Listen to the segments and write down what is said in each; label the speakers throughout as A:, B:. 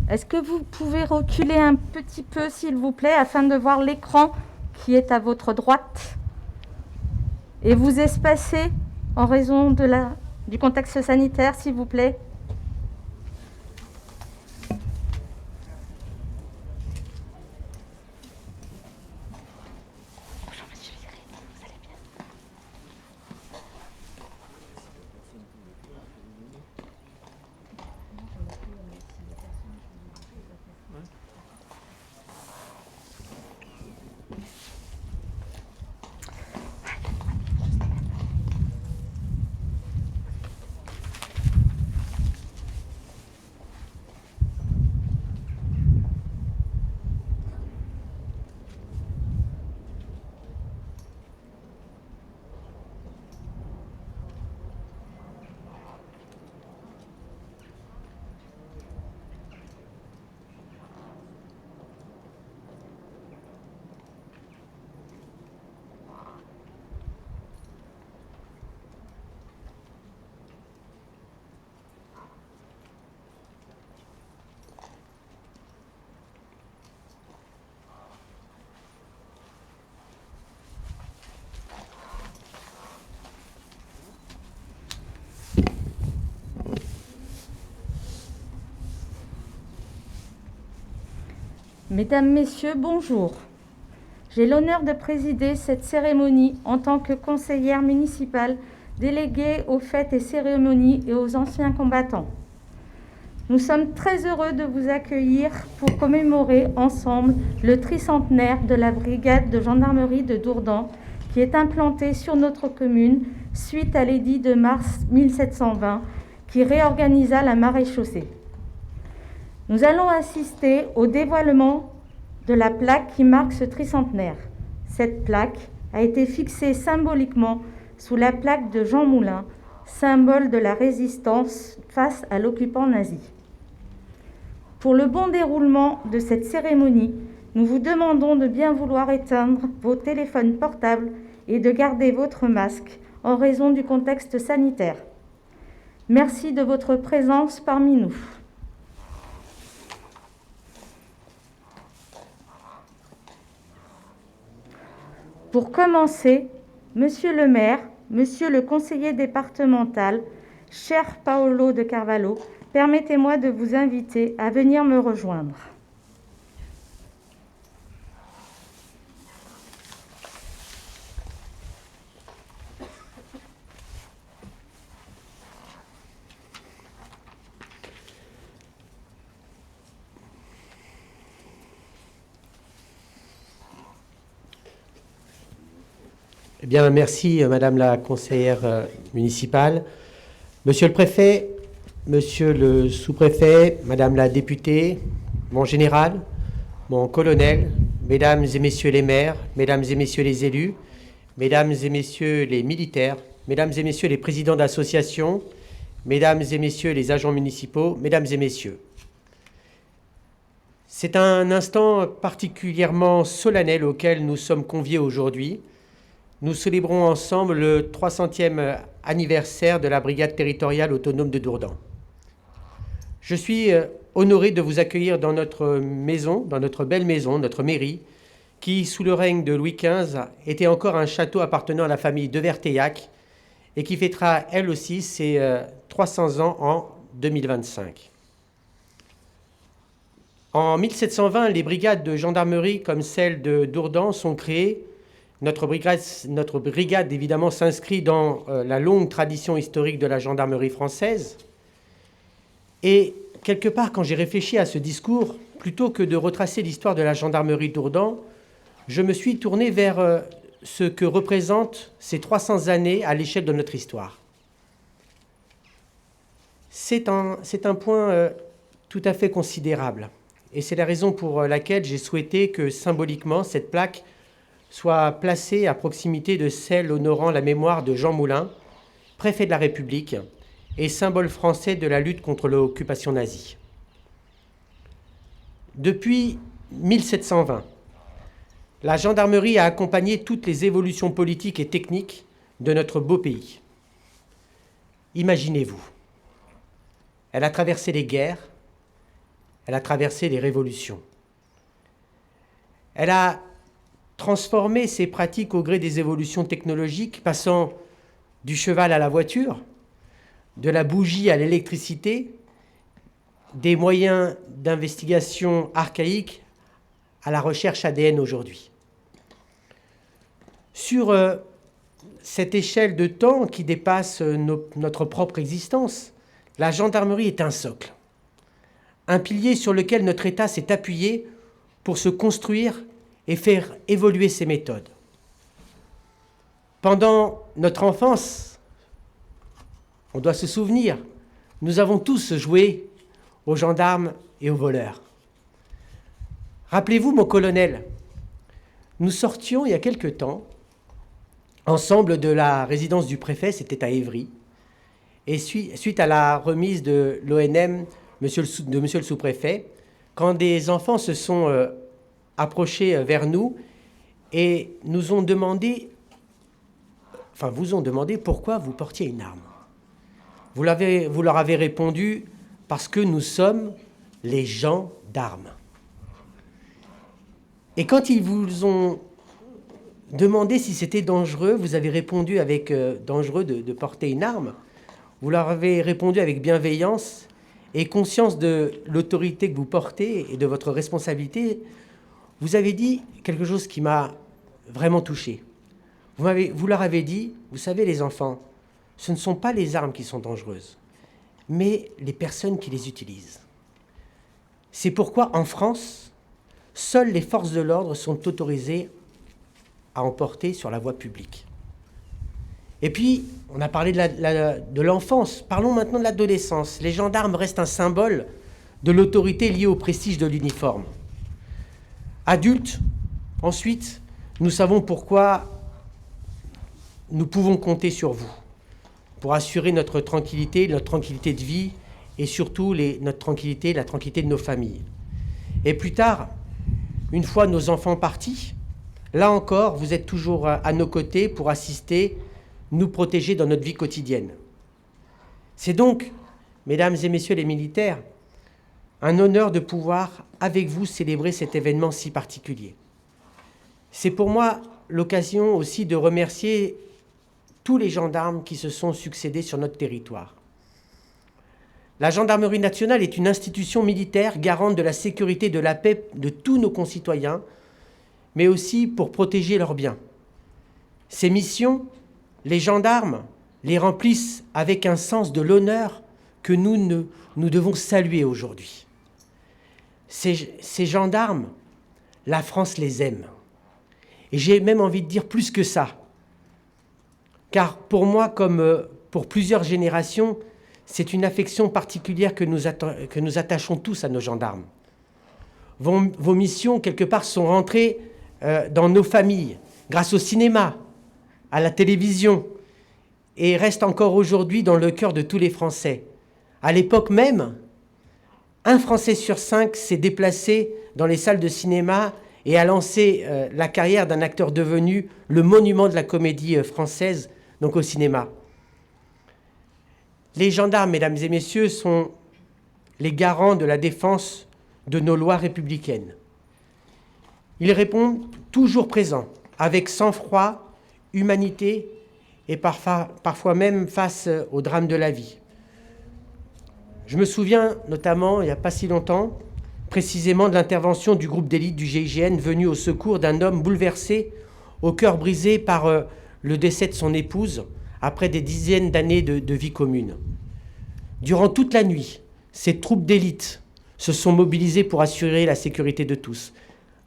A: Est-ce que vous pouvez reculer un petit peu, s'il vous plaît, afin de voir l'écran qui est à votre droite et vous espacer en raison du contexte sanitaire, s'il vous plaît? Mesdames, Messieurs, bonjour. J'ai l'honneur de présider cette cérémonie en tant que conseillère municipale déléguée aux fêtes et cérémonies et aux anciens combattants. Nous sommes très heureux de vous accueillir pour commémorer ensemble le tricentenaire de la brigade de gendarmerie de Dourdan qui est implantée sur notre commune suite à l'édit de mars 1720 qui réorganisa la maréchaussée. Nous allons assister au dévoilement de la plaque qui marque ce tricentenaire. Cette plaque a été fixée symboliquement sous la plaque de Jean Moulin, symbole de la résistance face à l'occupant nazi. Pour le bon déroulement de cette cérémonie, nous vous demandons de bien vouloir éteindre vos téléphones portables et de garder votre masque en raison du contexte sanitaire. Merci de votre présence parmi nous. Pour commencer, Monsieur le maire, Monsieur le conseiller départemental, cher Paolo de Carvalho, permettez-moi de vous inviter à venir me rejoindre.
B: Eh bien, merci, Madame la conseillère municipale. Monsieur le préfet, Monsieur le sous-préfet, Madame la députée, mon général, mon colonel, Mesdames et Messieurs les maires, Mesdames et Messieurs les élus, Mesdames et Messieurs les militaires, Mesdames et Messieurs les présidents d'associations, Mesdames et Messieurs les agents municipaux, Mesdames et Messieurs. C'est un instant particulièrement solennel auquel nous sommes conviés aujourd'hui. Nous célébrons ensemble le 300e anniversaire de la brigade territoriale autonome de Dourdan. Je suis honoré de vous accueillir dans notre maison, dans notre belle maison, notre mairie, qui, sous le règne de Louis XV, était encore un château appartenant à la famille de Verteillac et qui fêtera, elle aussi, ses 300 ans en 2025. En 1720, les brigades de gendarmerie comme celle de Dourdan sont créées. Notre brigade, évidemment, s'inscrit dans la longue tradition historique de la gendarmerie française. Et quelque part, quand j'ai réfléchi à ce discours, plutôt que de retracer l'histoire de la gendarmerie Dourdan, je me suis tourné vers ce que représentent ces 300 années à l'échelle de notre histoire. C'est un point tout à fait considérable. Et c'est la raison pour laquelle j'ai souhaité que, symboliquement, cette plaque soit placée à proximité de celle honorant la mémoire de Jean Moulin, préfet de la République et symbole français de la lutte contre l'occupation nazie. Depuis 1720, la gendarmerie a accompagné toutes les évolutions politiques et techniques de notre beau pays. Imaginez-vous, elle a traversé les guerres, elle a traversé les révolutions. Elle a transformé ses pratiques au gré des évolutions technologiques, passant du cheval à la voiture, de la bougie à l'électricité, des moyens d'investigation archaïques à la recherche ADN aujourd'hui. Sur cette échelle de temps qui dépasse notre propre existence, la gendarmerie est un socle, un pilier sur lequel notre État s'est appuyé pour se construire et faire évoluer ses méthodes. Pendant notre enfance, on doit se souvenir, nous avons tous joué aux gendarmes et aux voleurs. Rappelez-vous, mon colonel, nous sortions il y a quelque temps, ensemble de la résidence du préfet, c'était à Évry, et suite à la remise de l'ONM de monsieur le sous-préfet, quand des enfants se sont approchés vers nous et vous ont demandé pourquoi vous portiez une arme. Vous leur avez répondu « parce que nous sommes les gens d'armes ». Et quand ils vous ont demandé si c'était dangereux, vous avez répondu avec dangereux de porter une arme. Vous leur avez répondu avec bienveillance et conscience de l'autorité que vous portez et de votre responsabilité. Vous avez dit quelque chose qui m'a vraiment touché. Vous leur avez dit, vous savez les enfants, ce ne sont pas les armes qui sont dangereuses, mais les personnes qui les utilisent. C'est pourquoi en France, seules les forces de l'ordre sont autorisées à emporter sur la voie publique. Et puis, on a parlé de l'enfance, parlons maintenant de l'adolescence. Les gendarmes restent un symbole de l'autorité liée au prestige de l'uniforme. Adultes, ensuite, nous savons pourquoi nous pouvons compter sur vous pour assurer notre tranquillité de vie et surtout notre tranquillité, la tranquillité de nos familles. Et plus tard, une fois nos enfants partis, là encore, vous êtes toujours à nos côtés pour assister, nous protéger dans notre vie quotidienne. C'est donc, mesdames et messieurs les militaires, un honneur de pouvoir, avec vous, célébrer cet événement si particulier. C'est pour moi l'occasion aussi de remercier tous les gendarmes qui se sont succédés sur notre territoire. La gendarmerie nationale est une institution militaire garante de la sécurité et de la paix de tous nos concitoyens, mais aussi pour protéger leurs biens. Ces missions, les gendarmes les remplissent avec un sens de l'honneur que nous devons saluer aujourd'hui. Ces gendarmes, la France les aime. Et j'ai même envie de dire plus que ça. Car pour moi, comme pour plusieurs générations, c'est une affection particulière que nous attachons tous à nos gendarmes. Vos missions, quelque part, sont rentrées dans nos familles, grâce au cinéma, à la télévision, et restent encore aujourd'hui dans le cœur de tous les Français. À l'époque même, un Français sur 5 s'est déplacé dans les salles de cinéma et a lancé la carrière d'un acteur devenu le monument de la comédie française, donc au cinéma. Les gendarmes, mesdames et messieurs, sont les garants de la défense de nos lois républicaines. Ils répondent toujours présents, avec sang-froid, humanité et parfois même face au drame de la vie. Je me souviens notamment, il n'y a pas si longtemps, précisément de l'intervention du groupe d'élite du GIGN venu au secours d'un homme bouleversé, au cœur brisé par le décès de son épouse, après des dizaines d'années de vie commune. Durant toute la nuit, ces troupes d'élite se sont mobilisées pour assurer la sécurité de tous.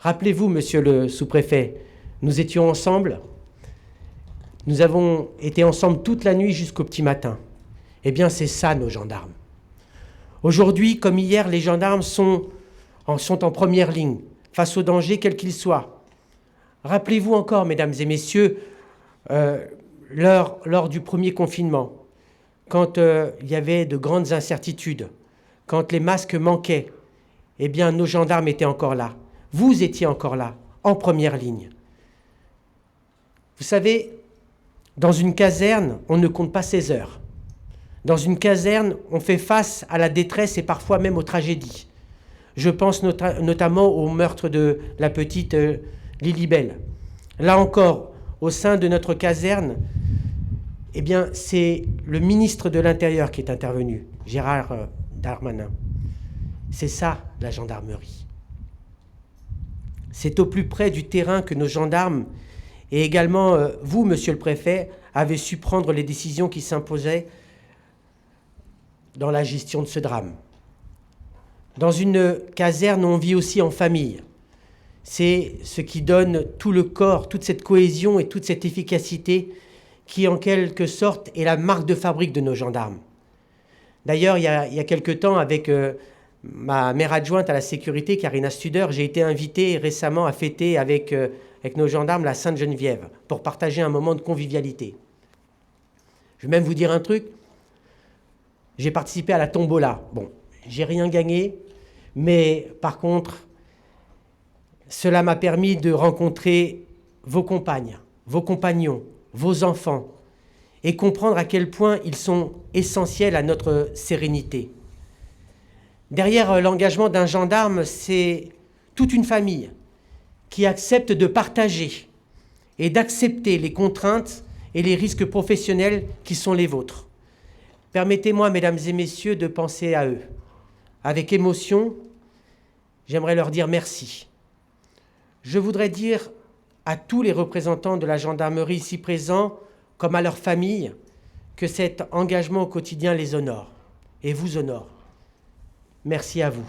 B: Rappelez-vous, monsieur le sous-préfet, nous étions ensemble, nous avons été ensemble toute la nuit jusqu'au petit matin. Eh bien, c'est ça, nos gendarmes. Aujourd'hui, comme hier, les gendarmes sont en première ligne, face aux dangers, quels qu'ils soient. Rappelez-vous encore, mesdames et messieurs, lors du premier confinement, quand il y avait de grandes incertitudes, quand les masques manquaient, eh bien, nos gendarmes étaient encore là. Vous étiez encore là, en première ligne. Vous savez, dans une caserne, on ne compte pas ses heures. Dans une caserne, on fait face à la détresse et parfois même aux tragédies. Je pense notamment au meurtre de la petite Lilibelle. Là encore, au sein de notre caserne, eh bien, c'est le ministre de l'Intérieur qui est intervenu, Gérald Darmanin. C'est ça, la gendarmerie. C'est au plus près du terrain que nos gendarmes, et également vous, monsieur le préfet, avez su prendre les décisions qui s'imposaient dans la gestion de ce drame. Dans une caserne, on vit aussi en famille. C'est ce qui donne tout le corps, toute cette cohésion et toute cette efficacité qui, en quelque sorte, est la marque de fabrique de nos gendarmes. D'ailleurs, il y a quelque temps, avec ma mère adjointe à la sécurité, Karina Studer, j'ai été invité récemment à fêter avec nos gendarmes la Sainte-Geneviève pour partager un moment de convivialité. Je vais même vous dire un truc. J'ai participé à la tombola. Bon, j'ai rien gagné, mais par contre, cela m'a permis de rencontrer vos compagnes, vos compagnons, vos enfants, et comprendre à quel point ils sont essentiels à notre sérénité. Derrière l'engagement d'un gendarme, c'est toute une famille qui accepte de partager et d'accepter les contraintes et les risques professionnels qui sont les vôtres. Permettez-moi, mesdames et messieurs, de penser à eux. Avec émotion, j'aimerais leur dire merci. Je voudrais dire à tous les représentants de la gendarmerie ici présents, comme à leurs familles, que cet engagement au quotidien les honore et vous honore. Merci à vous.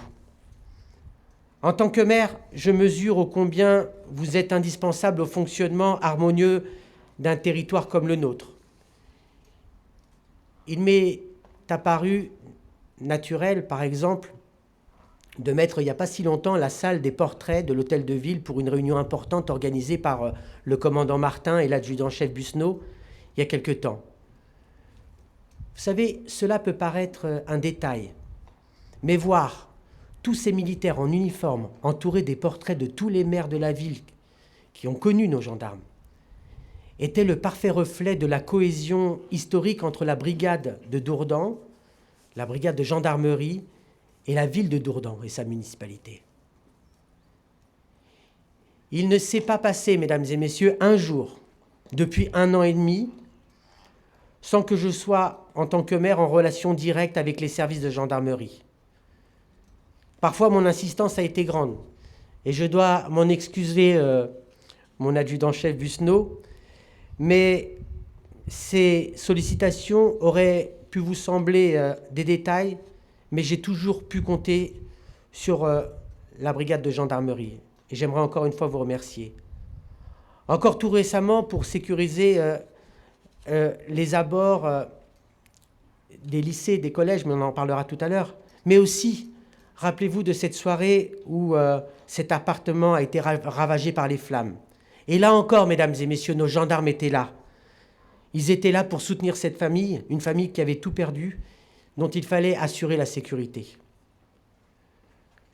B: En tant que maire, je mesure ô combien vous êtes indispensable au fonctionnement harmonieux d'un territoire comme le nôtre. Il m'est apparu naturel, par exemple, de mettre il n'y a pas si longtemps la salle des portraits de l'hôtel de ville pour une réunion importante organisée par le commandant Martin et l'adjudant-chef Busseneau il y a quelque temps. Vous savez, cela peut paraître un détail, mais voir tous ces militaires en uniforme entourés des portraits de tous les maires de la ville qui ont connu nos gendarmes était le parfait reflet de la cohésion historique entre la brigade de Dourdan, la brigade de gendarmerie et la ville de Dourdan et sa municipalité. Il ne s'est pas passé, mesdames et messieurs, un jour, depuis 1 an et demi, sans que je sois, en tant que maire, en relation directe avec les services de gendarmerie. Parfois, mon insistance a été grande, et je dois m'en excuser, mon adjudant-chef Busseneau, mais ces sollicitations auraient pu vous sembler des détails, mais j'ai toujours pu compter sur la brigade de gendarmerie. Et j'aimerais encore une fois vous remercier. Encore tout récemment, pour sécuriser les abords des lycées, des collèges, mais on en parlera tout à l'heure, mais aussi, rappelez-vous de cette soirée où cet appartement a été ravagé par les flammes. Et là encore, mesdames et messieurs, nos gendarmes étaient là. Ils étaient là pour soutenir cette famille, une famille qui avait tout perdu, dont il fallait assurer la sécurité.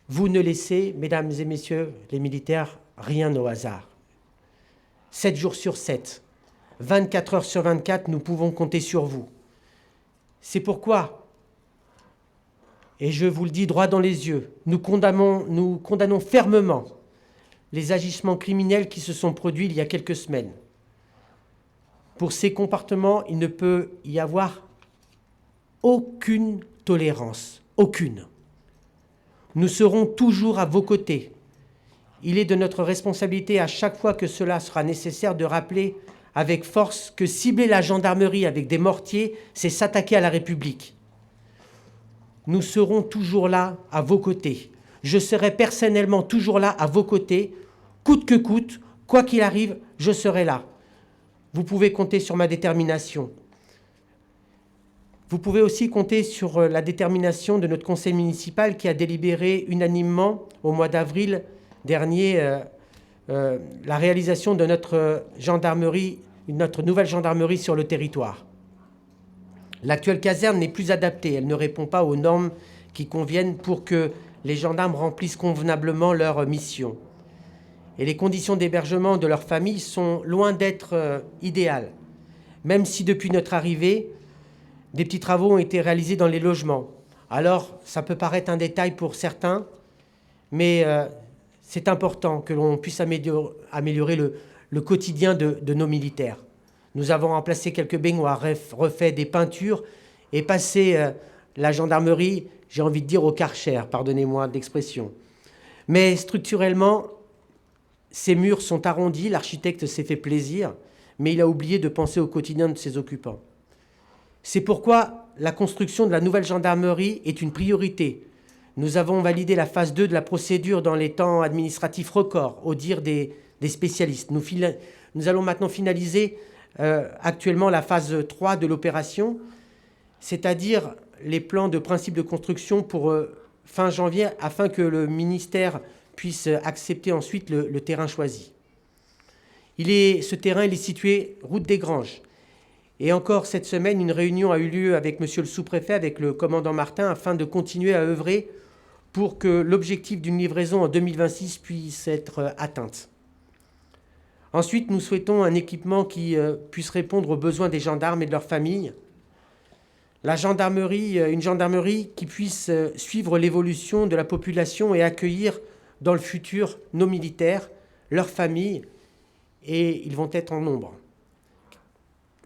B: Vous ne laissez, mesdames et messieurs les militaires, rien au hasard. 7 jours sur 7, 24 heures sur 24, nous pouvons compter sur vous. C'est pourquoi, et je vous le dis droit dans les yeux, nous condamnons fermement les agissements criminels qui se sont produits il y a quelques semaines. Pour ces comportements, il ne peut y avoir aucune tolérance, aucune. Nous serons toujours à vos côtés. Il est de notre responsabilité, à chaque fois que cela sera nécessaire, de rappeler avec force que cibler la gendarmerie avec des mortiers, c'est s'attaquer à la République. Nous serons toujours là, à vos côtés. Je serai personnellement toujours là, à vos côtés, coûte que coûte, quoi qu'il arrive, je serai là. Vous pouvez compter sur ma détermination. Vous pouvez aussi compter sur la détermination de notre conseil municipal qui a délibéré unanimement au mois d'avril dernier la réalisation de notre gendarmerie, notre nouvelle gendarmerie sur le territoire. L'actuelle caserne n'est plus adaptée, elle ne répond pas aux normes qui conviennent pour que les gendarmes remplissent convenablement leur mission. Et les conditions d'hébergement de leurs familles sont loin d'être idéales, même si depuis notre arrivée, des petits travaux ont été réalisés dans les logements. Alors, ça peut paraître un détail pour certains, mais c'est important que l'on puisse améliorer le quotidien de nos militaires. Nous avons remplacé quelques baignoires, refait des peintures et passé la gendarmerie, j'ai envie de dire, au Karcher, pardonnez-moi l'expression. Mais structurellement, ces murs sont arrondis, l'architecte s'est fait plaisir, mais il a oublié de penser au quotidien de ses occupants. C'est pourquoi la construction de la nouvelle gendarmerie est une priorité. Nous avons validé la phase 2 de la procédure dans les temps administratifs records, au dire des spécialistes. Nous allons maintenant finaliser actuellement la phase 3 de l'opération, c'est-à-dire les plans de principe de construction pour fin janvier, afin que le ministère puisse accepter ensuite le terrain choisi. Ce terrain il est situé route des Granges. Et encore cette semaine, une réunion a eu lieu avec monsieur le sous-préfet, avec le commandant Martin, afin de continuer à œuvrer pour que l'objectif d'une livraison en 2026 puisse être atteinte. Ensuite, nous souhaitons un équipement qui puisse répondre aux besoins des gendarmes et de leurs familles. La gendarmerie, une gendarmerie qui puisse suivre l'évolution de la population et accueillir dans le futur nos militaires, leurs familles, et ils vont être en nombre.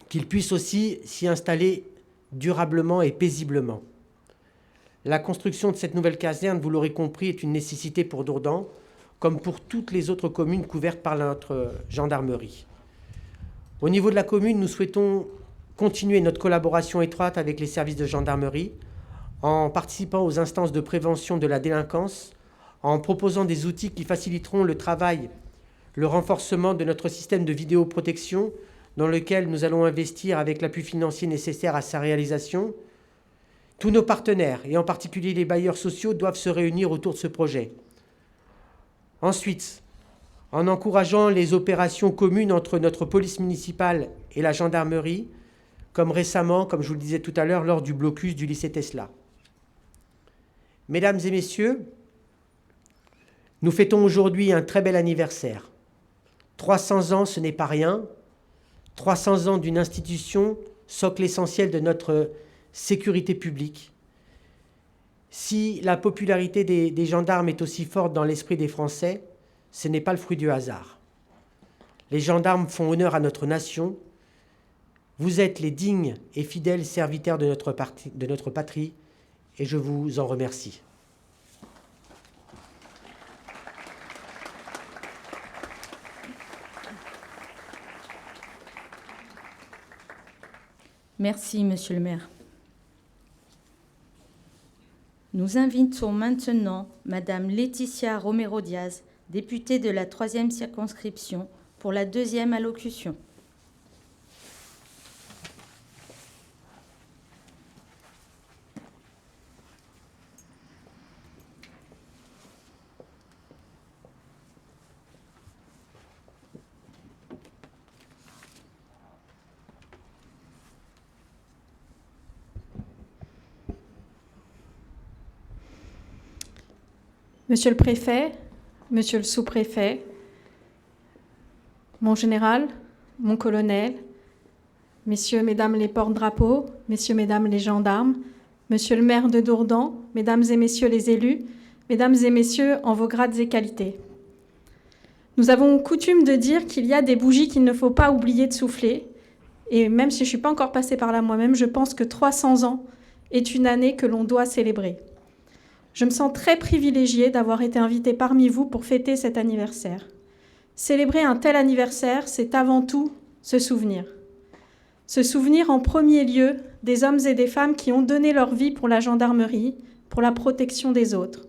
B: Qu'ils puissent aussi s'y installer durablement et paisiblement. La construction de cette nouvelle caserne, vous l'aurez compris, est une nécessité pour Dourdan, comme pour toutes les autres communes couvertes par notre gendarmerie. Au niveau de la commune, nous souhaitons continuer notre collaboration étroite avec les services de gendarmerie en participant aux instances de prévention de la délinquance, en proposant des outils qui faciliteront le travail, le renforcement de notre système de vidéoprotection dans lequel nous allons investir avec l'appui financier nécessaire à sa réalisation. Tous nos partenaires, et en particulier les bailleurs sociaux, doivent se réunir autour de ce projet. Ensuite, en encourageant les opérations communes entre notre police municipale et la gendarmerie, comme récemment, comme je vous le disais tout à l'heure, lors du blocus du lycée Tesla. Mesdames et messieurs, nous fêtons aujourd'hui un très bel anniversaire. 300 ans, ce n'est pas rien. 300 ans d'une institution, socle essentiel de notre sécurité publique. Si la popularité des gendarmes est aussi forte dans l'esprit des Français, ce n'est pas le fruit du hasard. Les gendarmes font honneur à notre nation. Vous êtes les dignes et fidèles serviteurs de notre patrie, et je vous en remercie.
A: Merci, Monsieur le maire. Nous invitons maintenant Madame Laetitia Romero-Diaz, députée de la 3e circonscription, pour la 2e allocution.
C: Monsieur le préfet, monsieur le sous-préfet, mon général, mon colonel, messieurs, mesdames les porte-drapeaux, messieurs, mesdames les gendarmes, monsieur le maire de Dourdan, mesdames et messieurs les élus, mesdames et messieurs en vos grades et qualités. Nous avons coutume de dire qu'il y a des bougies qu'il ne faut pas oublier de souffler. Et même si je ne suis pas encore passée par là moi-même, je pense que 300 ans est une année que l'on doit célébrer. Je me sens très privilégiée d'avoir été invitée parmi vous pour fêter cet anniversaire. Célébrer un tel anniversaire, c'est avant tout se souvenir. Se souvenir en premier lieu des hommes et des femmes qui ont donné leur vie pour la gendarmerie, pour la protection des autres.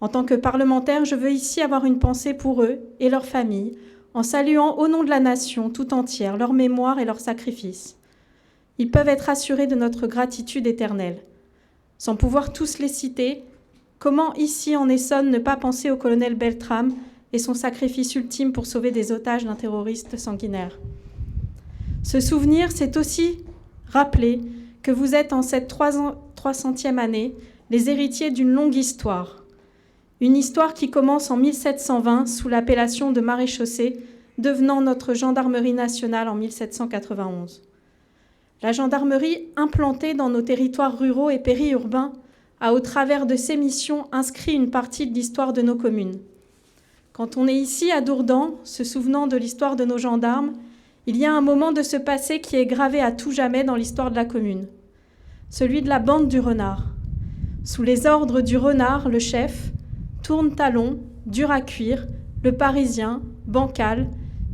C: En tant que parlementaire, je veux ici avoir une pensée pour eux et leurs familles, en saluant au nom de la nation tout entière leur mémoire et leur sacrifice. Ils peuvent être assurés de notre gratitude éternelle. Sans pouvoir tous les citer, comment ici en Essonne ne pas penser au colonel Beltrame et son sacrifice ultime pour sauver des otages d'un terroriste sanguinaire? Ce souvenir, c'est aussi rappeler que vous êtes en cette 300e année les héritiers d'une longue histoire. Une histoire qui commence en 1720 sous l'appellation de maréchaussée, devenant notre gendarmerie nationale en 1791. La gendarmerie, implantée dans nos territoires ruraux et périurbains, a, au travers de ses missions, inscrit une partie de l'histoire de nos communes. Quand on est ici à Dourdan, se souvenant de l'histoire de nos gendarmes, il y a un moment de ce passé qui est gravé à tout jamais dans l'histoire de la commune. Celui de la bande du renard. Sous les ordres du renard, le chef, Tourne-Talon, dur à cuire, le Parisien, Bancal,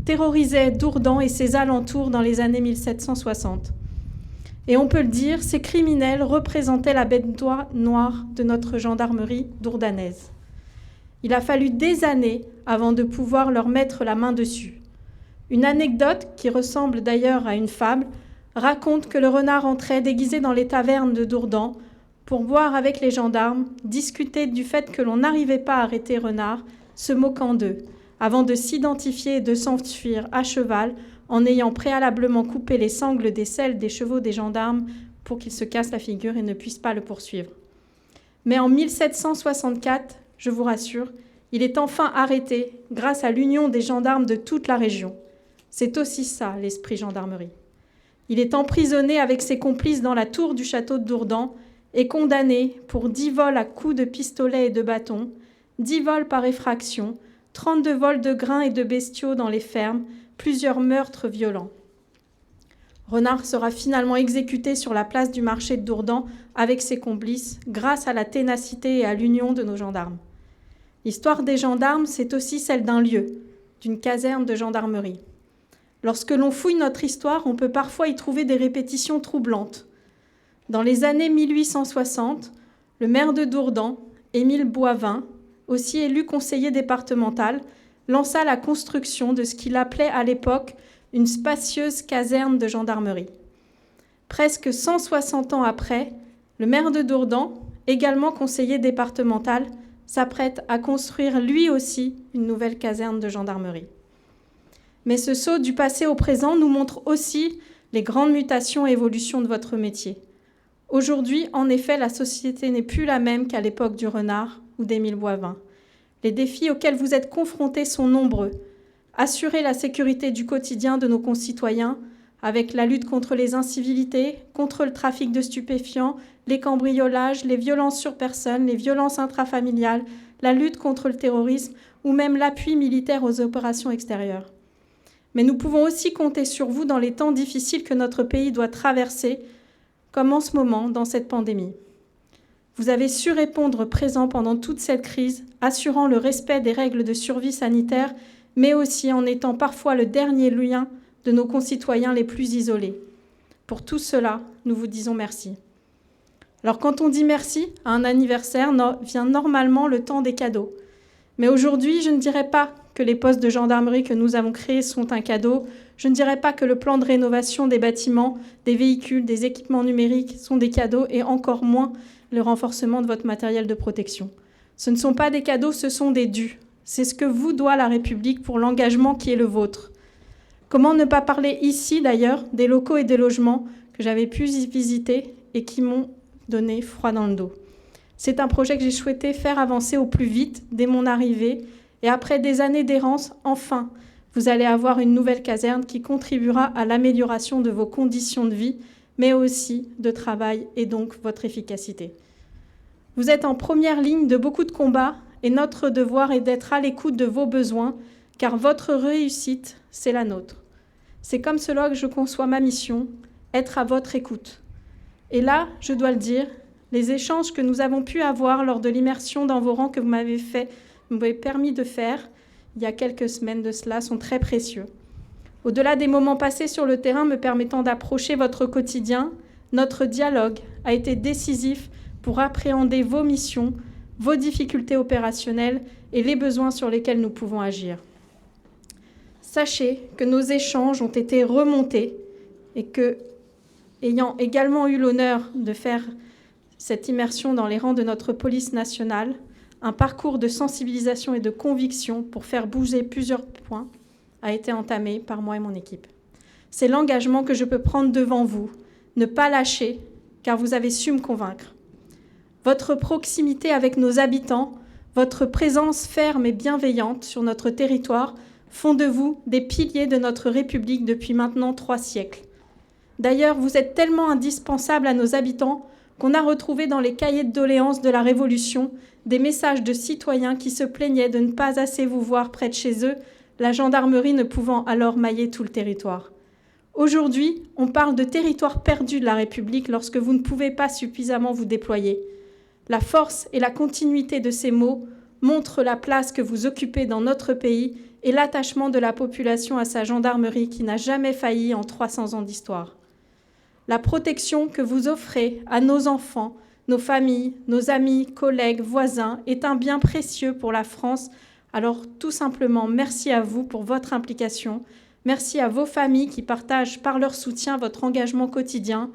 C: terrorisait Dourdan et ses alentours dans les années 1760. Et on peut le dire, ces criminels représentaient la bête noire de notre gendarmerie dourdanaise. Il a fallu des années avant de pouvoir leur mettre la main dessus. Une anecdote, qui ressemble d'ailleurs à une fable, raconte que le renard entrait déguisé dans les tavernes de Dourdan pour boire avec les gendarmes, discuter du fait que l'on n'arrivait pas à arrêter Renard, se moquant d'eux, avant de s'identifier et de s'enfuir à cheval en ayant préalablement coupé les sangles des selles des chevaux des gendarmes pour qu'ils se cassent la figure et ne puissent pas le poursuivre. Mais en 1764, je vous rassure, il est enfin arrêté grâce à l'union des gendarmes de toute la région. C'est aussi ça, l'esprit gendarmerie. Il est emprisonné avec ses complices dans la tour du château de Dourdan et condamné pour 10 vols à coups de pistolet et de bâton, 10 vols par effraction, 32 vols de grains et de bestiaux dans les fermes, plusieurs meurtres violents. Renard sera finalement exécuté sur la place du marché de Dourdan avec ses complices grâce à la ténacité et à l'union de nos gendarmes. L'histoire des gendarmes, c'est aussi celle d'un lieu, d'une caserne de gendarmerie. Lorsque l'on fouille notre histoire, on peut parfois y trouver des répétitions troublantes. Dans les années 1860, le maire de Dourdan, Émile Boivin, aussi élu conseiller départemental, lança la construction de ce qu'il appelait à l'époque une spacieuse caserne de gendarmerie. Presque 160 ans après, le maire de Dourdan, également conseiller départemental, s'apprête à construire lui aussi une nouvelle caserne de gendarmerie. Mais ce saut du passé au présent nous montre aussi les grandes mutations et évolutions de votre métier. Aujourd'hui, en effet, la société n'est plus la même qu'à l'époque du Renard ou d'Émile Boivin. Les défis auxquels vous êtes confrontés sont nombreux. Assurer la sécurité du quotidien de nos concitoyens avec la lutte contre les incivilités, contre le trafic de stupéfiants, les cambriolages, les violences sur personnes, les violences intrafamiliales, la lutte contre le terrorisme ou même l'appui militaire aux opérations extérieures. Mais nous pouvons aussi compter sur vous dans les temps difficiles que notre pays doit traverser, comme en ce moment dans cette pandémie. Vous avez su répondre présent pendant toute cette crise, assurant le respect des règles de survie sanitaire, mais aussi en étant parfois le dernier lien de nos concitoyens les plus isolés. Pour tout cela, nous vous disons merci. Alors quand on dit merci à un anniversaire, vient normalement le temps des cadeaux. Mais aujourd'hui, je ne dirais pas que les postes de gendarmerie que nous avons créés sont un cadeau. Je ne dirais pas que le plan de rénovation des bâtiments, des véhicules, des équipements numériques sont des cadeaux et encore moins le renforcement de votre matériel de protection. Ce ne sont pas des cadeaux, ce sont des dus. C'est ce que vous doit la République pour l'engagement qui est le vôtre. Comment ne pas parler ici, d'ailleurs, des locaux et des logements que j'avais pu visiter et qui m'ont donné froid dans le dos. C'est un projet que j'ai souhaité faire avancer au plus vite dès mon arrivée. Et après des années d'errance, enfin, vous allez avoir une nouvelle caserne qui contribuera à l'amélioration de vos conditions de vie, mais aussi de travail et donc votre efficacité. Vous êtes en première ligne de beaucoup de combats et notre devoir est d'être à l'écoute de vos besoins, car votre réussite, c'est la nôtre. C'est comme cela que je conçois ma mission, être à votre écoute. Et là, je dois le dire, les échanges que nous avons pu avoir lors de l'immersion dans vos rangs que vous m'avez permis de faire il y a quelques semaines de cela sont très précieux. Au-delà des moments passés sur le terrain me permettant d'approcher votre quotidien, notre dialogue a été décisif pour appréhender vos missions, vos difficultés opérationnelles et les besoins sur lesquels nous pouvons agir. Sachez que nos échanges ont été remontés et que, ayant également eu l'honneur de faire cette immersion dans les rangs de notre police nationale, un parcours de sensibilisation et de conviction pour faire bouger plusieurs points a été entamé par moi et mon équipe. C'est l'engagement que je peux prendre devant vous, ne pas lâcher, car vous avez su me convaincre. Votre proximité avec nos habitants, votre présence ferme et bienveillante sur notre territoire font de vous des piliers de notre République depuis maintenant 3 siècles. D'ailleurs, vous êtes tellement indispensables à nos habitants qu'on a retrouvé dans les cahiers de doléances de la Révolution des messages de citoyens qui se plaignaient de ne pas assez vous voir près de chez eux, la gendarmerie ne pouvant alors mailler tout le territoire. Aujourd'hui, on parle de territoire perdu de la République lorsque vous ne pouvez pas suffisamment vous déployer. La force et la continuité de ces mots montrent la place que vous occupez dans notre pays et l'attachement de la population à sa gendarmerie qui n'a jamais failli en 300 ans d'histoire. La protection que vous offrez à nos enfants, nos familles, nos amis, collègues, voisins est un bien précieux pour la France. Alors tout simplement, merci à vous pour votre implication. Merci à vos familles qui partagent par leur soutien votre engagement quotidien.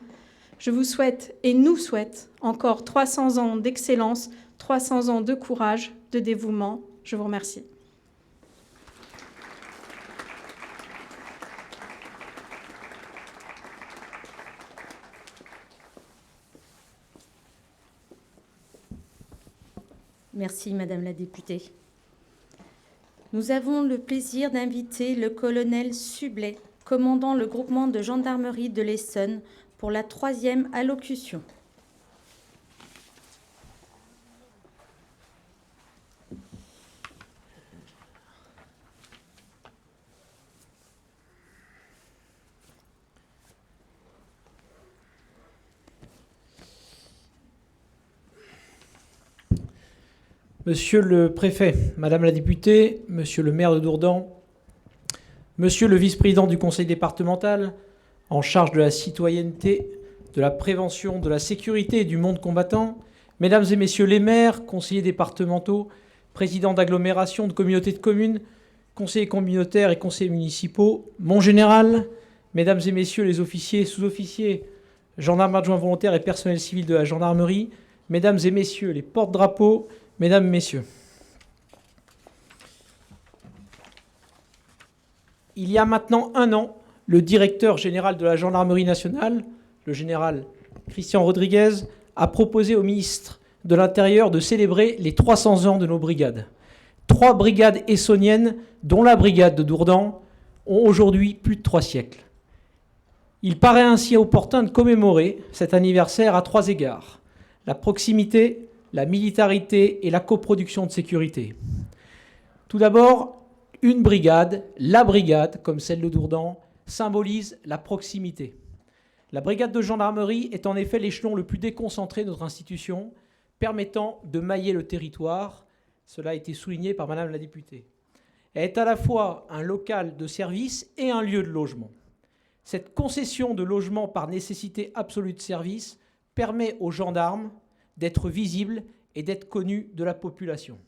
C: Je vous souhaite et nous souhaite encore 300 ans d'excellence, 300 ans de courage, de dévouement. Je vous remercie.
A: Merci, Madame la députée. Nous avons le plaisir d'inviter le colonel Sublet, commandant le groupement de gendarmerie de l'Essonne, pour la 3e allocution.
D: Monsieur le préfet, Madame la députée, Monsieur le maire de Dourdan, Monsieur le vice-président du conseil départemental en charge de la citoyenneté, de la prévention, de la sécurité et du monde combattant, Mesdames et Messieurs les maires, conseillers départementaux, présidents d'agglomérations, de communautés de communes, conseillers communautaires et conseillers municipaux, mon général, Mesdames et Messieurs les officiers, sous-officiers, gendarmes adjoints volontaires et personnel civil de la gendarmerie, Mesdames et Messieurs les porte-drapeaux, Mesdames, Messieurs. Il y a maintenant 1 an, le directeur général de la gendarmerie nationale, le général Christian Rodriguez, a proposé au ministre de l'Intérieur de célébrer les 300 ans de nos brigades. 3 brigades essonniennes, dont la brigade de Dourdan, ont aujourd'hui plus de 3 siècles. Il paraît ainsi opportun de commémorer cet anniversaire à 3 égards. La proximité, la militarité et la coproduction de sécurité. Tout d'abord, une brigade, la brigade, comme celle de Dourdan, symbolise la proximité. La brigade de gendarmerie est en effet l'échelon le plus déconcentré de notre institution, permettant de mailler le territoire. Cela a été souligné par Madame la députée. Elle est à la fois un local de service et un lieu de logement. Cette concession de logement par nécessité absolue de service permet aux gendarmes d'être visibles et d'être connus de la population.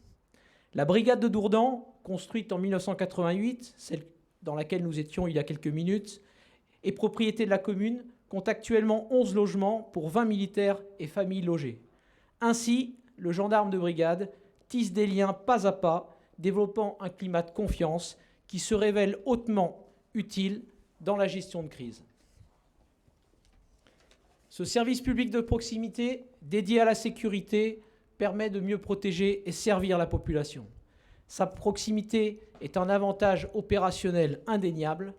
D: La brigade de Dourdan, construite en 1988, celle dans laquelle nous étions il y a quelques minutes, est propriété de la commune, compte actuellement 11 logements pour 20 militaires et familles logées. Ainsi, le gendarme de brigade tisse des liens pas à pas, développant un climat de confiance qui se révèle hautement utile dans la gestion de crise. Ce service public de proximité, dédié à la sécurité, permet de mieux protéger et servir la population. Sa proximité est un avantage opérationnel indéniable,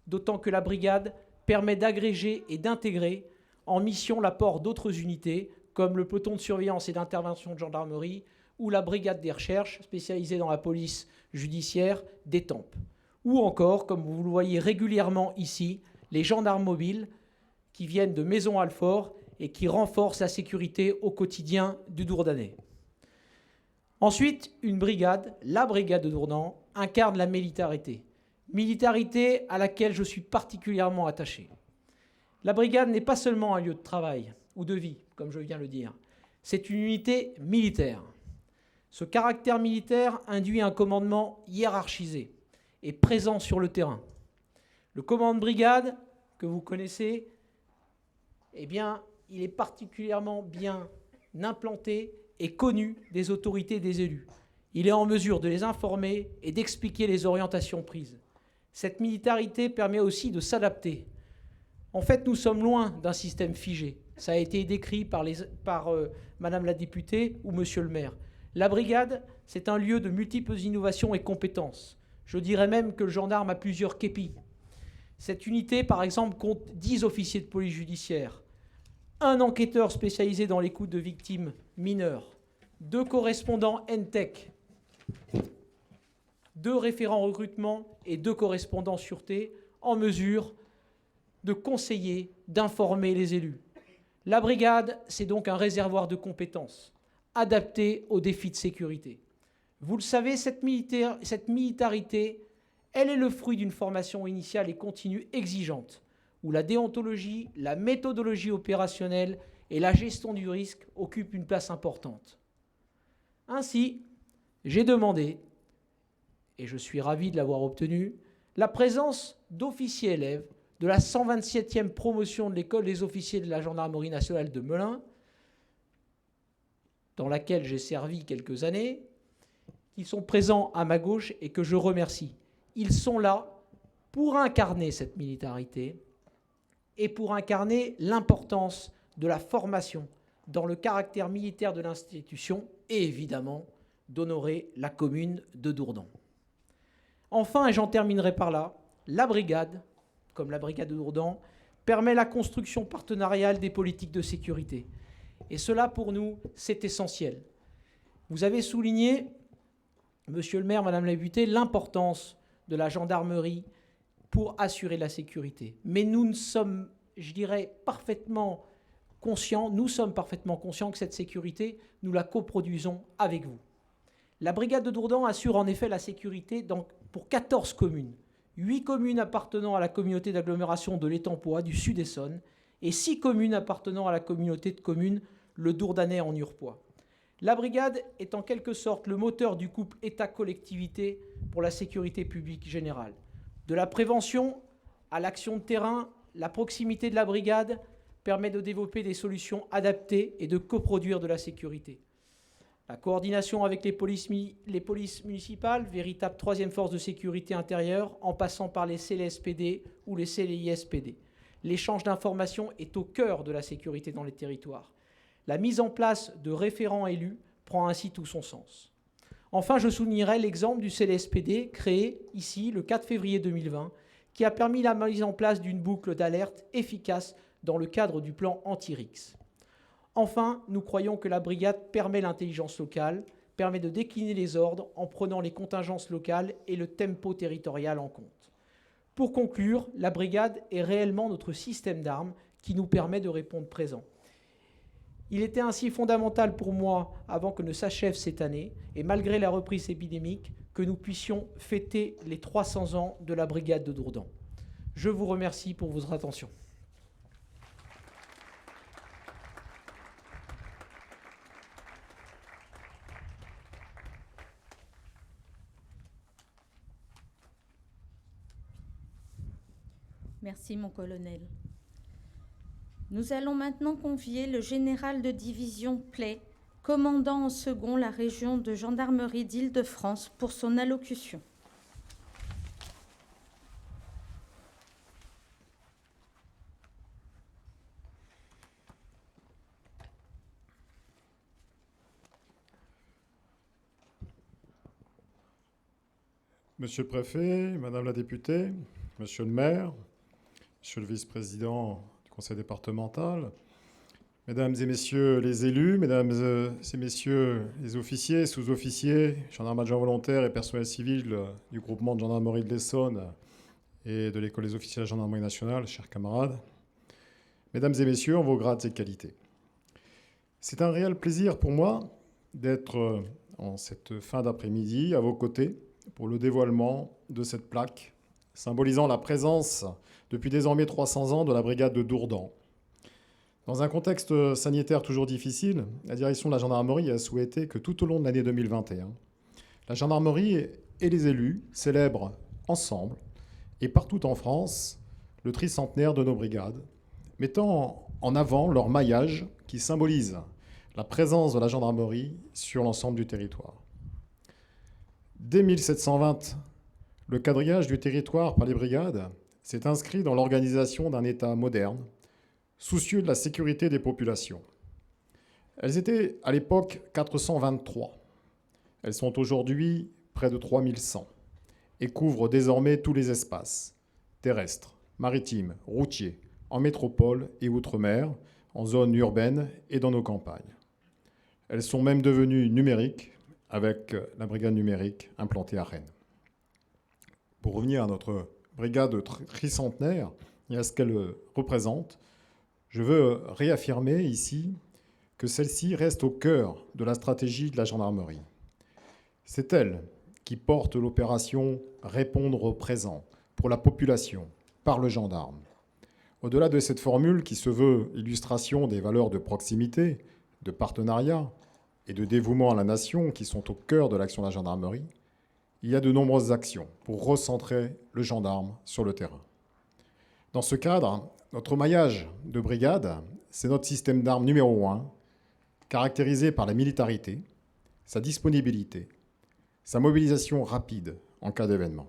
D: d'autant que la brigade permet d'agréger et d'intégrer en mission l'apport d'autres unités, comme le peloton de surveillance et d'intervention de gendarmerie ou la brigade des recherches spécialisée dans la police judiciaire d'Étampes. Ou encore, comme vous le voyez régulièrement ici, les gendarmes mobiles qui viennent de Maisons-Alfort et qui renforcent la sécurité au quotidien du Dourdanais. Ensuite, une brigade, la brigade de Dourdan, incarne la militarité. Militarité à laquelle je suis particulièrement attaché. La brigade n'est pas seulement un lieu de travail ou de vie, comme je viens de le dire. C'est une unité militaire. Ce caractère militaire induit un commandement hiérarchisé et présent sur le terrain. Le commandant de brigade, que vous connaissez, eh bien, il est particulièrement bien implanté et connu des autorités et des élus. Il est en mesure de les informer et d'expliquer les orientations prises. Cette militarité permet aussi de s'adapter. En fait, nous sommes loin d'un système figé. Ça a été décrit par Madame la députée ou Monsieur le maire. La brigade, c'est un lieu de multiples innovations et compétences. Je dirais même que le gendarme a plusieurs képis. Cette unité, par exemple, compte 10 officiers de police judiciaire, un enquêteur spécialisé dans l'écoute de victimes mineures, 2 correspondants NTEC, 2 référents recrutement et 2 correspondants sûreté en mesure de conseiller, d'informer les élus. La brigade, c'est donc un réservoir de compétences adapté aux défis de sécurité. Vous le savez, cette militarité, elle est le fruit d'une formation initiale et continue exigeante, où la déontologie, la méthodologie opérationnelle et la gestion du risque occupent une place importante. Ainsi, j'ai demandé, et je suis ravi de l'avoir obtenu, la présence d'officiers élèves de la 127e promotion de l'école des officiers de la gendarmerie nationale de Melun, dans laquelle j'ai servi quelques années, qui sont présents à ma gauche et que je remercie. Ils sont là pour incarner cette militarité et pour incarner l'importance de la formation dans le caractère militaire de l'institution et évidemment d'honorer la commune de Dourdan. Enfin, et j'en terminerai par là, la brigade, comme la brigade de Dourdan, permet la construction partenariale des politiques de sécurité. Et cela, pour nous, c'est essentiel. Vous avez souligné, Monsieur le maire, Madame la députée, l'importance de la gendarmerie pour assurer la sécurité. Mais nous sommes, je dirais, parfaitement conscients que cette sécurité, nous la coproduisons avec vous. La brigade de Dourdan assure en effet la sécurité pour 14 communes, 8 communes appartenant à la communauté d'agglomération de l'Étampois du Sud-Essonne et 6 communes appartenant à la communauté de communes le Dourdanais en Urpois. La brigade est en quelque sorte le moteur du couple État-collectivité pour la sécurité publique générale. De la prévention à l'action de terrain, la proximité de la brigade permet de développer des solutions adaptées et de coproduire de la sécurité. La coordination avec les polices municipales, véritable troisième force de sécurité intérieure, en passant par les CLSPD ou les CLISPD. L'échange d'informations est au cœur de la sécurité dans les territoires. La mise en place de référents élus prend ainsi tout son sens. Enfin, je soulignerai l'exemple du CLSPD créé ici le 4 février 2020, qui a permis la mise en place d'une boucle d'alerte efficace dans le cadre du plan anti-RICS. Enfin, nous croyons que la brigade permet l'intelligence locale, permet de décliner les ordres en prenant les contingences locales et le tempo territorial en compte. Pour conclure, la brigade est réellement notre système d'armes qui nous permet de répondre présent. Il était ainsi fondamental pour moi, avant que ne s'achève cette année, et malgré la reprise épidémique, que nous puissions fêter les 300 ans de la brigade de Dourdan. Je vous remercie pour votre attention.
A: Merci, mon colonel. Nous allons maintenant convier le général de division Play, commandant en second la région de gendarmerie d'Île-de-France, pour son allocution.
E: Monsieur le préfet, madame la députée, monsieur le maire, monsieur le vice-président du conseil départemental, mesdames et messieurs les élus, mesdames et messieurs les officiers, sous-officiers, gendarmes adjoints volontaires et personnel civil du groupement de gendarmerie de l'Essonne et de l'école des officiers de la gendarmerie nationale, chers camarades, mesdames et messieurs, en vos grades et qualités. C'est un réel plaisir pour moi d'être en cette fin d'après-midi à vos côtés pour le dévoilement de cette plaque symbolisant la présence depuis désormais 300 ans de la brigade de Dourdan. Dans un contexte sanitaire toujours difficile, la direction de la gendarmerie a souhaité que tout au long de l'année 2021, la gendarmerie et les élus célèbrent ensemble et partout en France le tricentenaire de nos brigades, mettant en avant leur maillage qui symbolise la présence de la gendarmerie sur l'ensemble du territoire. Dès 1720, le quadrillage du territoire par les brigades s'est inscrit dans l'organisation d'un État moderne, soucieux de la sécurité des populations. Elles étaient à l'époque 423. Elles sont aujourd'hui près de 3100 et couvrent désormais tous les espaces, terrestres, maritimes, routiers, en métropole et outre-mer, en zone urbaine et dans nos campagnes. Elles sont même devenues numériques avec la brigade numérique implantée à Rennes. Pour revenir à notre brigade tricentenaire et à ce qu'elle représente, je veux réaffirmer ici que celle-ci reste au cœur de la stratégie de la gendarmerie. C'est elle qui porte l'opération « Répondre au présent » pour la population, par le gendarme. Au-delà de cette formule qui se veut illustration des valeurs de proximité, de partenariat et de dévouement à la nation qui sont au cœur de l'action de la gendarmerie, il y a de nombreuses actions pour recentrer le gendarme sur le terrain. Dans ce cadre, notre maillage de brigade, c'est notre système d'armes numéro 1, caractérisé par la militarité, sa disponibilité, sa mobilisation rapide en cas d'événement.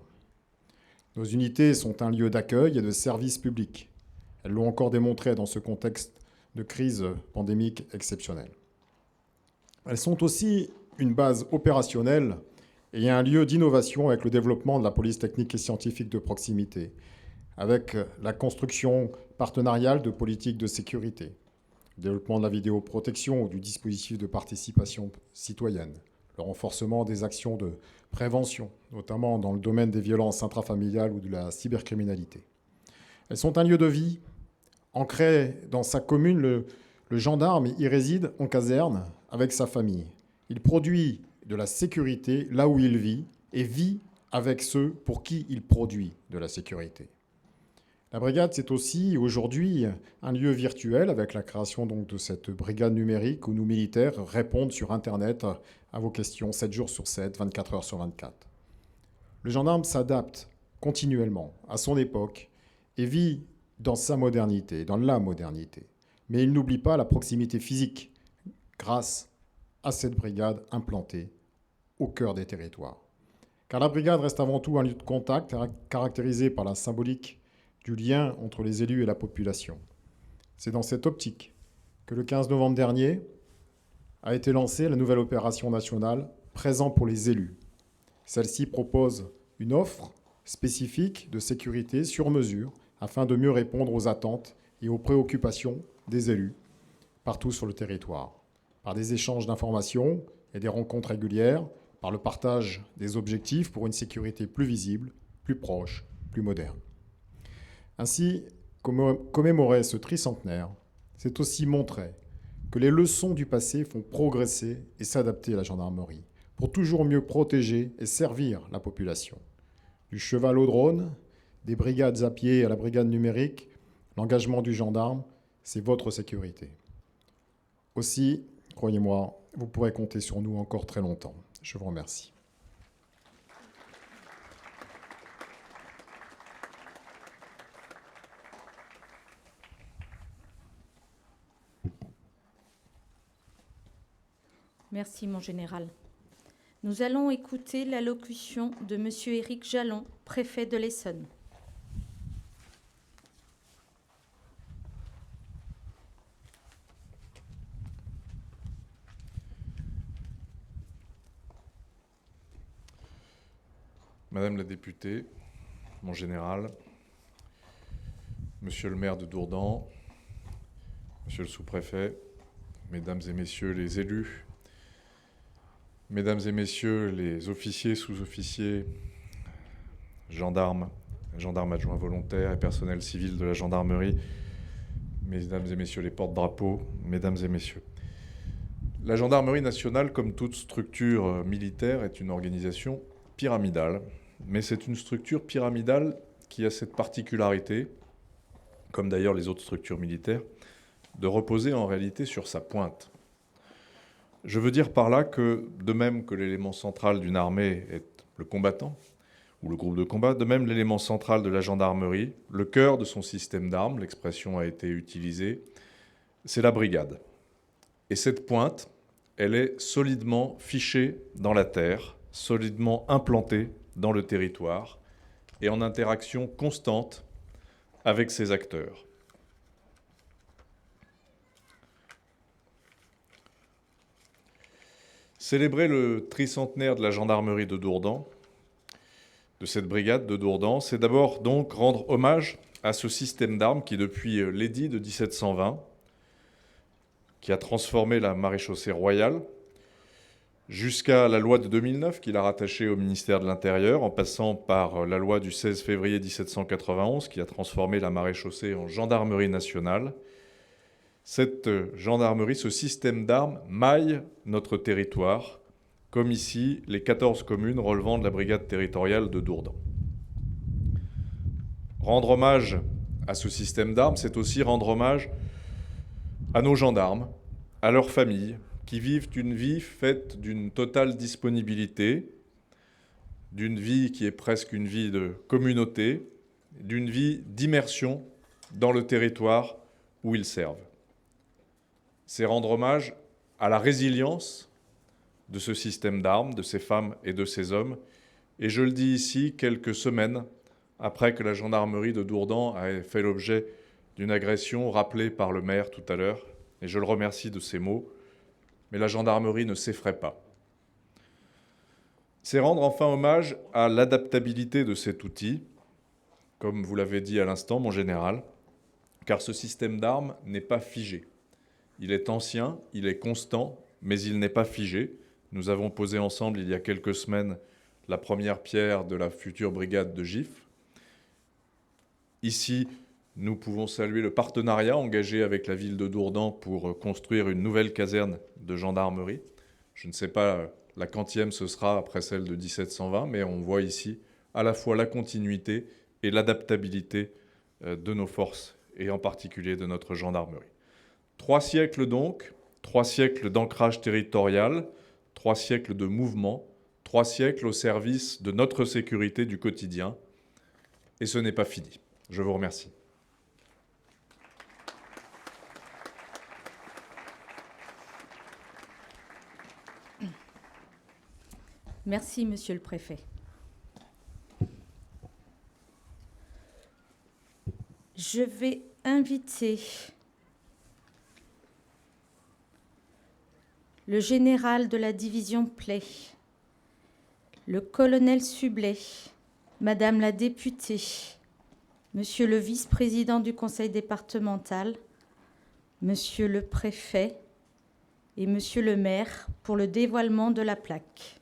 E: Nos unités sont un lieu d'accueil et de service public. Elles l'ont encore démontré dans ce contexte de crise pandémique exceptionnelle. Elles sont aussi une base opérationnelle et un lieu d'innovation avec le développement de la police technique et scientifique de proximité, avec la construction partenariale de politiques de sécurité, le développement de la vidéoprotection ou du dispositif de participation citoyenne, le renforcement des actions de prévention, notamment dans le domaine des violences intrafamiliales ou de la cybercriminalité. Elles sont un lieu de vie, ancré dans sa commune. Le gendarme y réside en caserne avec sa famille. Il produit de la sécurité là où il vit et vit avec ceux pour qui il produit de la sécurité. La brigade, c'est aussi aujourd'hui un lieu virtuel avec la création donc de cette brigade numérique où nos militaires répondent sur Internet à vos questions 7 jours sur 7, 24 heures sur 24. Le gendarme s'adapte continuellement à son époque et vit dans sa modernité, dans la modernité. Mais il n'oublie pas la proximité physique grâce à cette brigade implantée au cœur des territoires. Car la brigade reste avant tout un lieu de contact caractérisé par la symbolique du lien entre les élus et la population. C'est dans cette optique que le 15 novembre dernier a été lancée la nouvelle opération nationale Présent pour les élus. Celle-ci propose une offre spécifique de sécurité sur mesure afin de mieux répondre aux attentes et aux préoccupations des élus partout sur le territoire, par des échanges d'informations et des rencontres régulières, par le partage des objectifs pour une sécurité plus visible, plus proche, plus moderne. Ainsi, commémorer ce tricentenaire, c'est aussi montrer que les leçons du passé font progresser et s'adapter à la gendarmerie pour toujours mieux protéger et servir la population. Du cheval au drone, des brigades à pied à la brigade numérique, l'engagement du gendarme, c'est votre sécurité. Aussi, croyez-moi, vous pourrez compter sur nous encore très longtemps. Je vous remercie.
A: Merci, mon général. Nous allons écouter l'allocution de M. Éric Jalon, préfet de l'Essonne.
F: Madame la députée, mon général, Monsieur le maire de Dourdan, Monsieur le sous-préfet, Mesdames et Messieurs les élus, Mesdames et Messieurs les officiers, sous-officiers, gendarmes, gendarmes adjoints volontaires et personnel civil de la gendarmerie, Mesdames et Messieurs les porte-drapeaux, Mesdames et Messieurs. La gendarmerie nationale, comme toute structure militaire, est une organisation pyramidale, mais c'est une structure pyramidale qui a cette particularité, comme d'ailleurs les autres structures militaires, de reposer en réalité sur sa pointe. Je veux dire par là que, de même que l'élément central d'une armée est le combattant, ou le groupe de combat, de même l'élément central de la gendarmerie, le cœur de son système d'armes, l'expression a été utilisée, c'est la brigade. Et cette pointe, elle est solidement fichée dans la terre, solidement implantée dans le territoire, et en interaction constante avec ses acteurs. Célébrer le tricentenaire de la gendarmerie de Dourdan, de cette brigade de Dourdan, c'est d'abord donc rendre hommage à ce système d'armes qui, depuis l'édit de 1720, qui a transformé la maréchaussée royale, jusqu'à la loi de 2009 qui l'a rattachée au ministère de l'Intérieur, en passant par la loi du 16 février 1791 qui a transformé la maréchaussée en gendarmerie nationale. Cette gendarmerie, ce système d'armes maille notre territoire, comme ici les 14 communes relevant de la brigade territoriale de Dourdan. Rendre hommage à ce système d'armes, c'est aussi rendre hommage à nos gendarmes, à leurs familles, qui vivent une vie faite d'une totale disponibilité, d'une vie qui est presque une vie de communauté, d'une vie d'immersion dans le territoire où ils servent. C'est rendre hommage à la résilience de ce système d'armes, de ces femmes et de ces hommes. Et je le dis ici, quelques semaines après que la gendarmerie de Dourdan ait fait l'objet d'une agression rappelée par le maire tout à l'heure, et je le remercie de ces mots, mais la gendarmerie ne s'effraie pas. C'est rendre enfin hommage à l'adaptabilité de cet outil, comme vous l'avez dit à l'instant, mon général, car ce système d'armes n'est pas figé. Il est ancien, il est constant, mais il n'est pas figé. Nous avons posé ensemble, il y a quelques semaines, la première pierre de la future brigade de Gifle. Ici, nous pouvons saluer le partenariat engagé avec la ville de Dourdan pour construire une nouvelle caserne de gendarmerie. Je ne sais pas La 40e, ce sera après celle de 1720, mais on voit ici à la fois la continuité et l'adaptabilité de nos forces, et en particulier de notre gendarmerie. 3 siècles donc, 3 siècles d'ancrage territorial, 3 siècles de mouvement, 3 siècles au service de notre sécurité du quotidien. Et ce n'est pas fini. Je vous remercie.
A: Merci, Monsieur le Préfet. Je vais inviter le général de la division Play, le colonel Sublet, Madame la députée, Monsieur le vice-président du conseil départemental, Monsieur le préfet et Monsieur le maire pour le dévoilement de la plaque.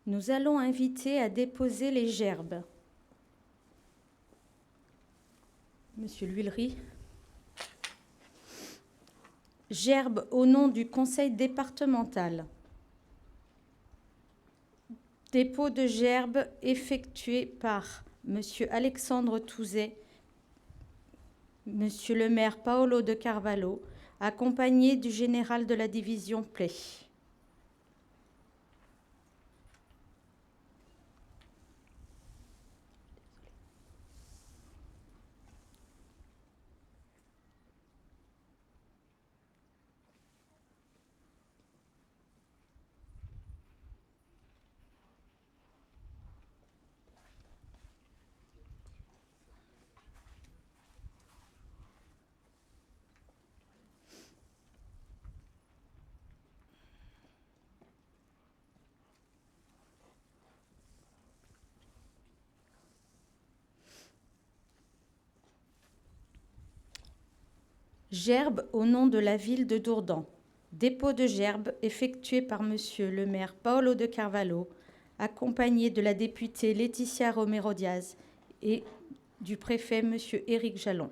A: Nous allons inviter à déposer les gerbes. Monsieur l'Huillerie. Gerbe au nom du conseil départemental. Dépôt de gerbes effectué par Monsieur Alexandre Touzet, Monsieur le maire Paolo de Carvalho, accompagné du général de la division Play. Gerbe au nom de la ville de Dourdan. Dépôt de gerbe effectué par Monsieur le maire Paolo de Carvalho, accompagné de la députée Laetitia Romero Diaz et du préfet Monsieur Éric Jalon.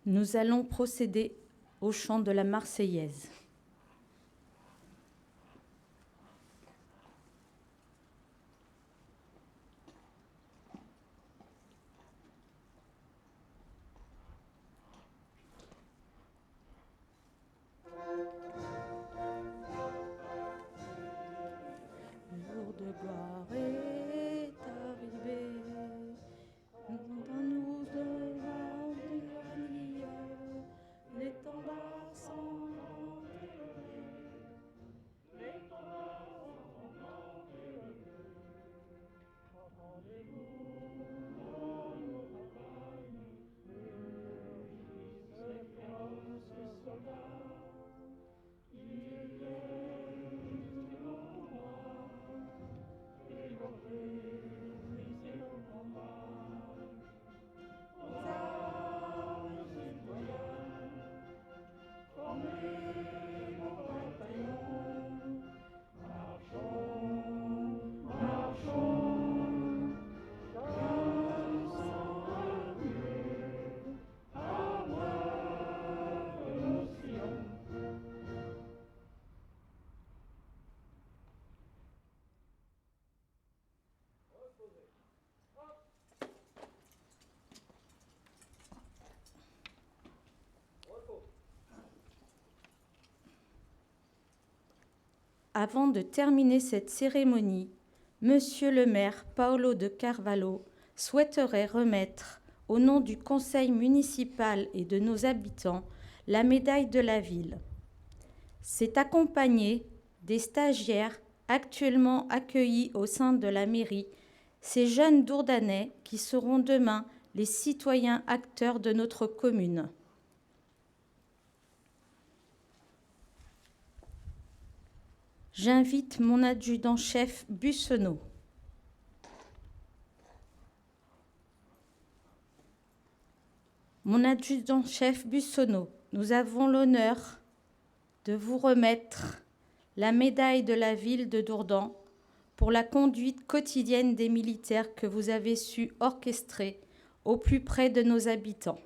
A: Nous allons procéder au chant de la Marseillaise. avant de terminer cette cérémonie, Monsieur le maire Paolo de Carvalho souhaiterait remettre, au nom du conseil municipal et de nos habitants, la médaille de la ville. C'est accompagné des stagiaires actuellement accueillis au sein de la mairie, ces jeunes Dourdanais qui seront demain les citoyens acteurs de notre commune. J'invite mon adjudant-chef Bussonneau. Mon adjudant-chef Bussonneau, nous avons l'honneur de vous remettre la médaille de la ville de Dourdan pour la conduite quotidienne des militaires que vous avez su orchestrer au plus près de nos habitants.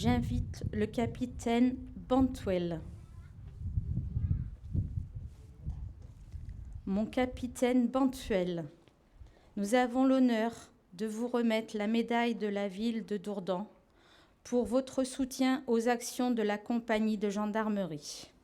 A: J'invite le capitaine Bantwell. Mon capitaine Bantwell, nous avons l'honneur de vous remettre la médaille de la ville de Dourdan pour votre soutien aux actions de la compagnie de gendarmerie.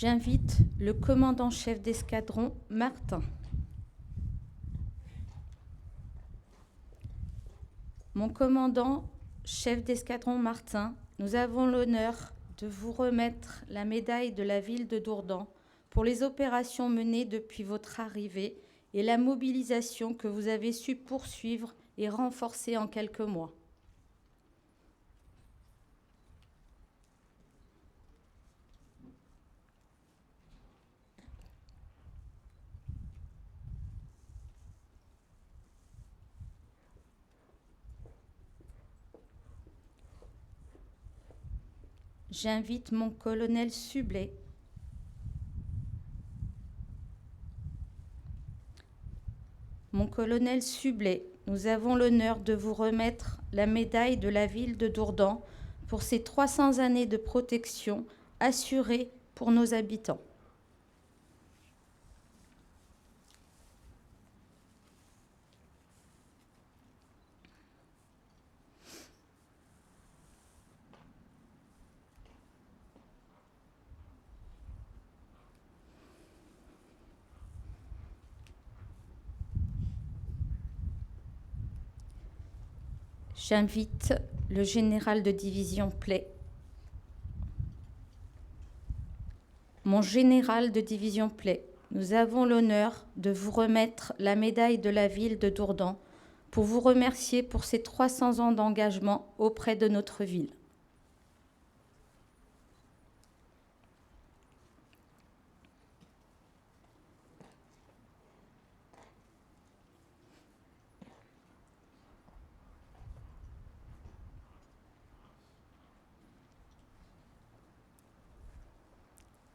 A: J'invite le commandant-chef d'escadron, Martin. Mon commandant-chef d'escadron, Martin, nous avons l'honneur de vous remettre la médaille de la ville de Dourdan pour les opérations menées depuis votre arrivée et la mobilisation que vous avez su poursuivre et renforcer en quelques mois. J'invite mon colonel Sublet. Mon colonel Sublet, nous avons l'honneur de vous remettre la médaille de la ville de Dourdan pour ces 300 années de protection assurée pour nos habitants. J'invite le général de division Play. Mon général de division Play, nous avons l'honneur de vous remettre la médaille de la ville de Dourdan pour vous remercier pour ces 300 ans d'engagement auprès de notre ville.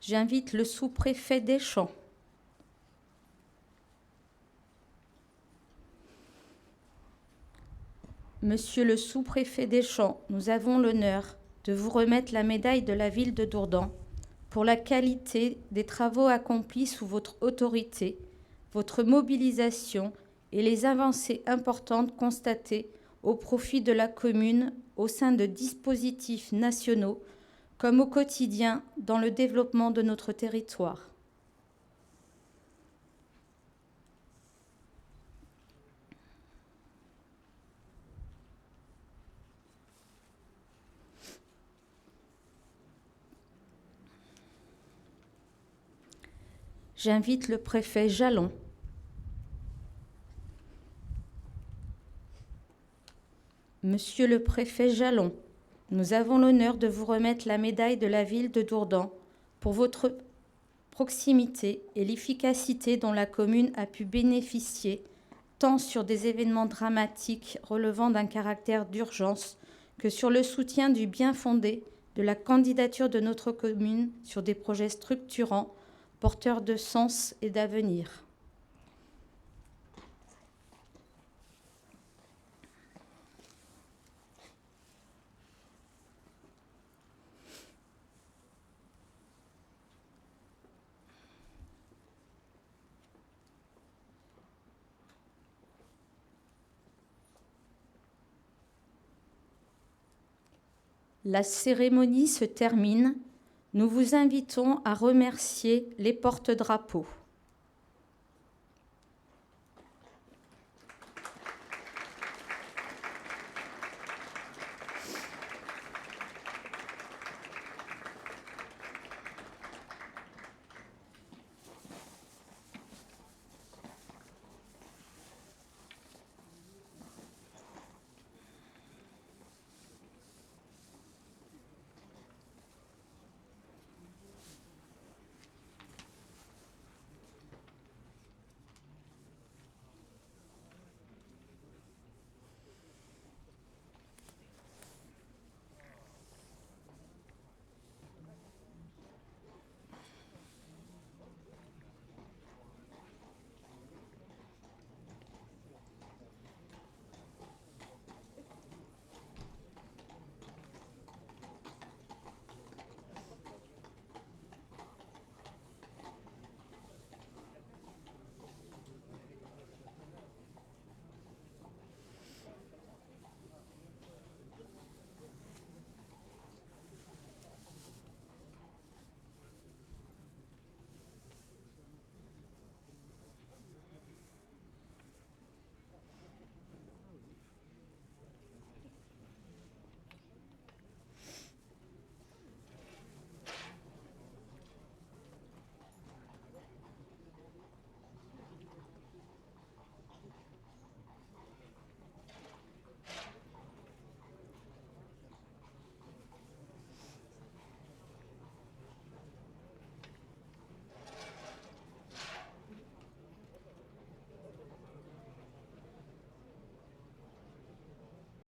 A: J'invite le sous-préfet Deschamps. Monsieur le sous-préfet Deschamps, nous avons l'honneur de vous remettre la médaille de la ville de Dourdan pour la qualité des travaux accomplis sous votre autorité, votre mobilisation et les avancées importantes constatées au profit de la commune au sein de dispositifs nationaux comme au quotidien dans le développement de notre territoire. J'invite le préfet Jalon. Monsieur le préfet Jalon, nous avons l'honneur de vous remettre la médaille de la ville de Dourdan pour votre proximité et l'efficacité dont la commune a pu bénéficier tant sur des événements dramatiques relevant d'un caractère d'urgence que sur le soutien du bien fondé de la candidature de notre commune sur des projets structurants, porteurs de sens et d'avenir. La cérémonie se termine. Nous vous invitons à remercier les porte-drapeaux.